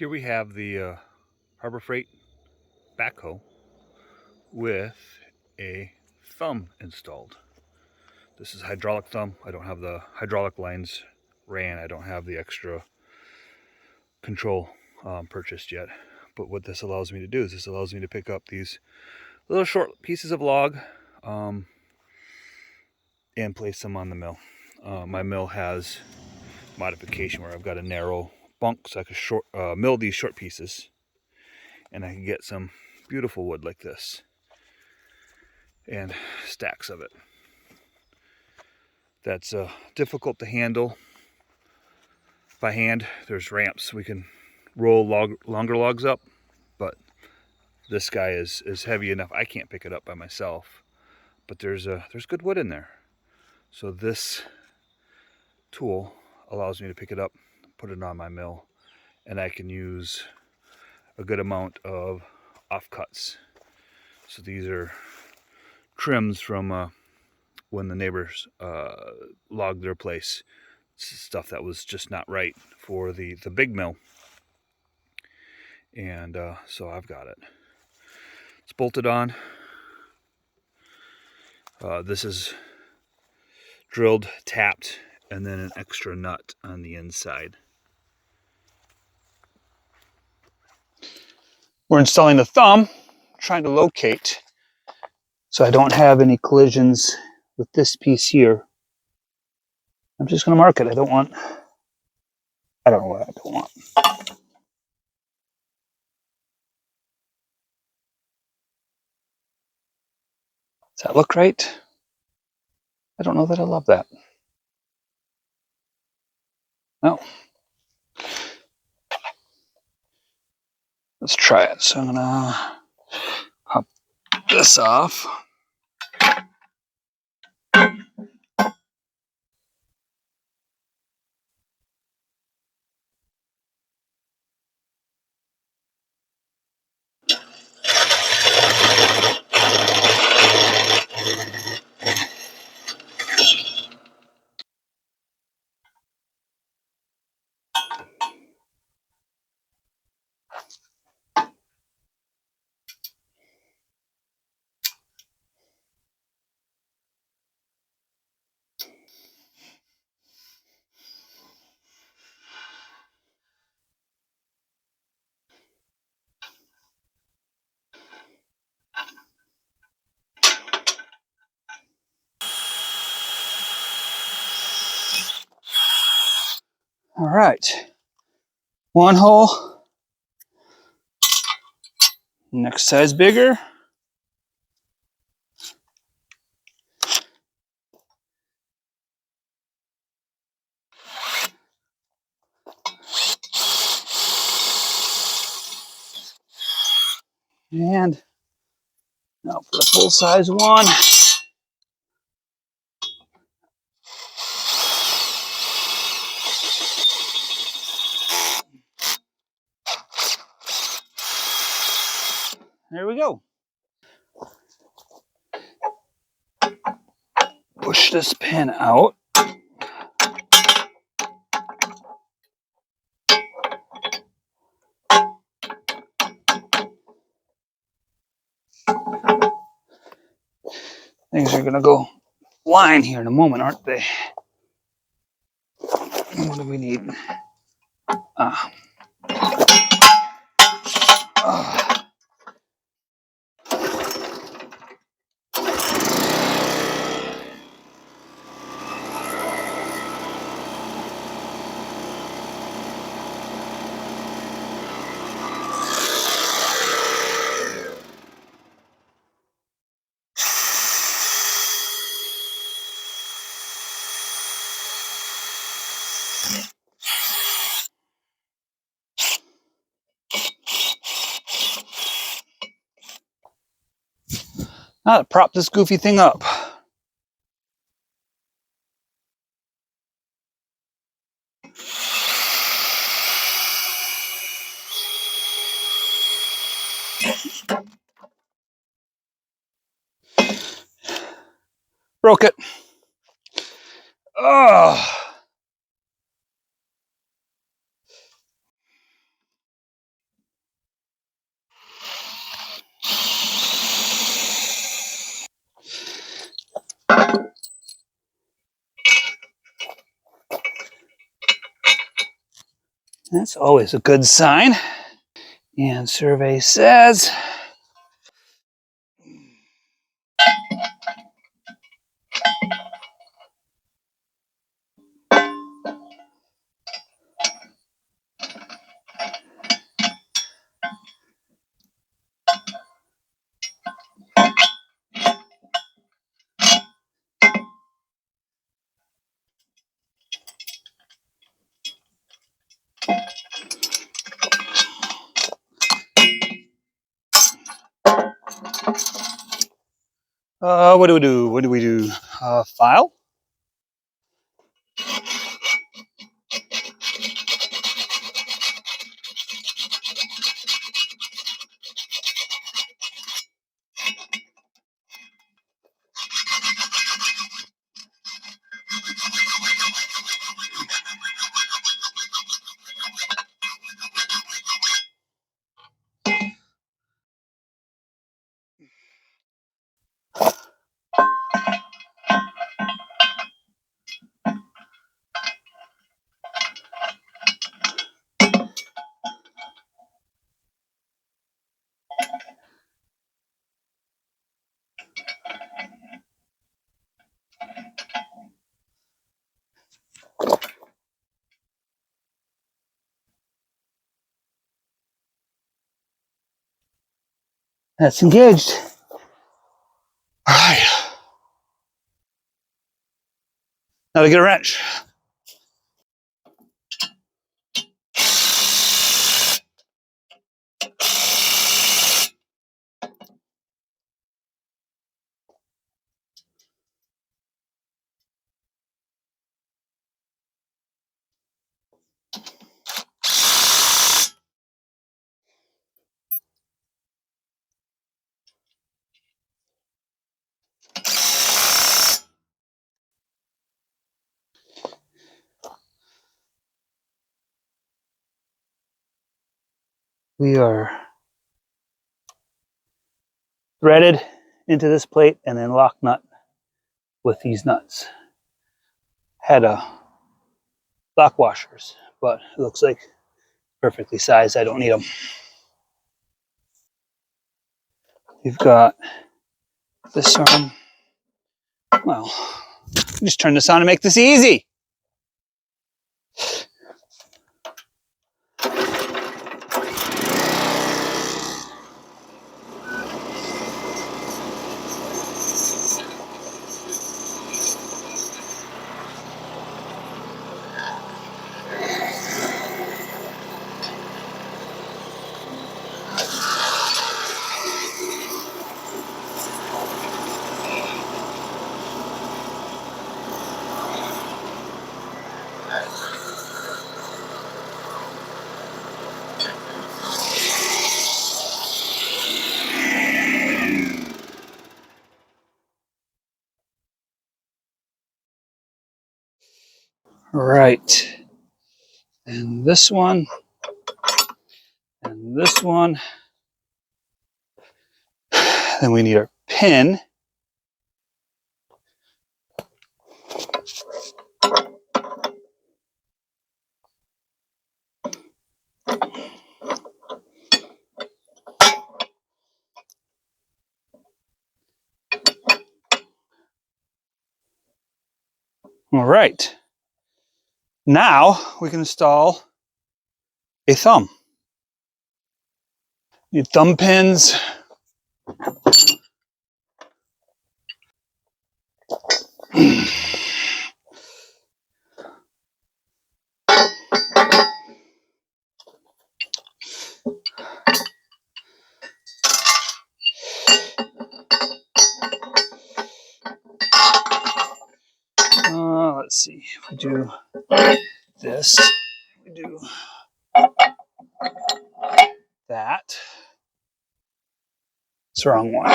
Here we have the Harbor Freight Backhoe with a thumb installed. This is hydraulic thumb. I don't have the hydraulic lines ran. I don't have the extra control purchased yet. But what this allows me to do is this allows me to pick up these little short pieces of log and place them on the mill. My mill has modification where I've got a narrow bunk, so I can mill these short pieces, and I can get some beautiful wood like this and stacks of it. That's difficult to handle by hand. There's ramps we can roll longer logs up, but this guy is heavy enough I can't pick it up by myself. But there's good wood in there, so this tool allows me to pick it up, put it on my mill, and I can use a good amount of offcuts. So these are trims from when the neighbors logged their place. Stuff that was just not right for the big mill. And so I've got it. It's bolted on. This is drilled, tapped, and then an extra nut on the inside. We're installing the thumb, trying to locate so I don't have any collisions with this piece here. I'm just going to mark it. I don't know what I don't want. Does that look right? I don't know that I love that. No. Let's try it. So I'm going to pop this off. All right, one hole, next size bigger. And now for the full size one. There we go. Push this pin out. Things are gonna go line here in a moment, aren't they? What do we need? Now to prop this goofy thing up. Broke it. Oh. That's always a good sign. And survey says what do we do? What do we do? File? That's engaged. All right. Now to get a wrench. We are threaded into this plate and then lock nut with these nuts. Had lock washers, but it looks like perfectly sized. I don't need them. We've got this arm. Well, just turn this on to make this easy. Right. And this one. And this one. Then we need our pin. All right. Now we can install a thumb. Need thumb pins. Let's see. If we do this, we do that. It's the wrong one.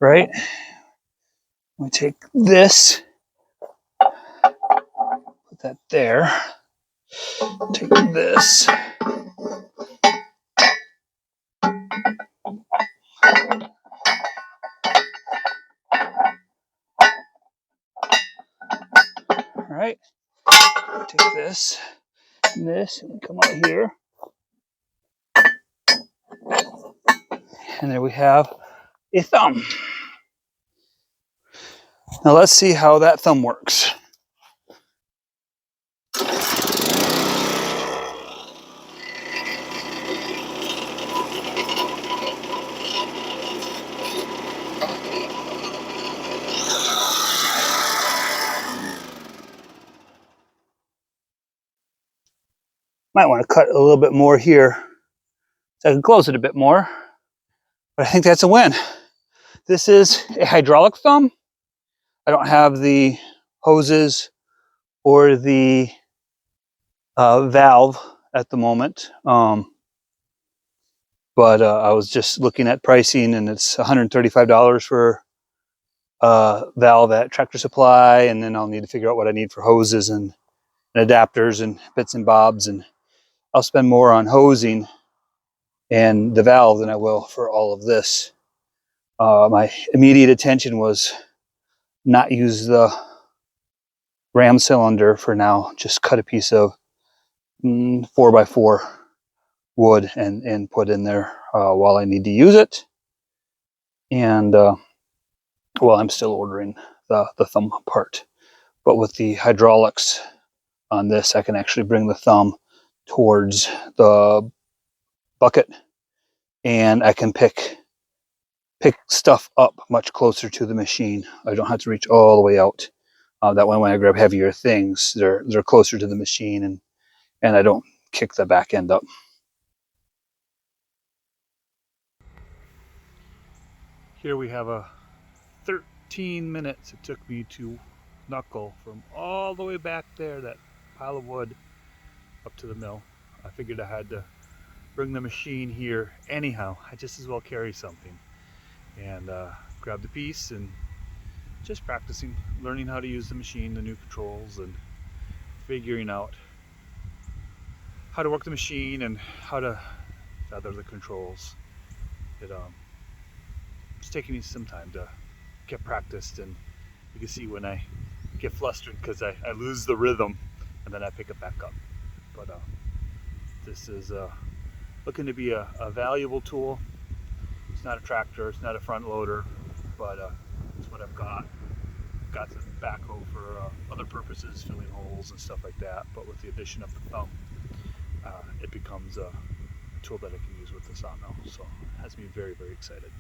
Right? We take this, put that there. Take this. right, take this and this, and come out here. And there we have a thumb. Now let's see how that thumb works. Might want to cut a little bit more here so I can close it a bit more. But I think that's a win. This is a hydraulic thumb. I don't have the hoses or the valve at the moment. But I was just looking at pricing, and it's $135 for valve at Tractor Supply, and then I'll need to figure out what I need for hoses and adapters and bits and bobs, and I'll spend more on hosing and the valve than I will for all of this. My immediate attention was not use the ram cylinder for now, just cut a piece of 4x4 wood and put in there while I need to use it. And well, I'm still ordering the thumb part. But with the hydraulics on this, I can actually bring the thumb towards the bucket, and I can pick stuff up much closer to the machine. I don't have to reach all the way out. That way when I grab heavier things, they're closer to the machine, and I don't kick the back end up. Here we have a 13 minutes it took me to knuckle from all the way back there, that pile of wood, up to the mill. I figured I had to bring the machine here anyhow. I just as well carry something, and grab the piece and just practicing, learning how to use the machine, the new controls, and figuring out how to work the machine and how to feather the controls. It's taking me some time to get practiced, and you can see when I get flustered because I lose the rhythm and then I pick it back up. But this is looking to be a valuable tool. It's not a tractor, it's not a front loader, but it's what I've got. Got the backhoe for other purposes, filling holes and stuff like that. But with the addition of the thumb, it becomes a tool that I can use with the sawmill. So it has me very, very excited.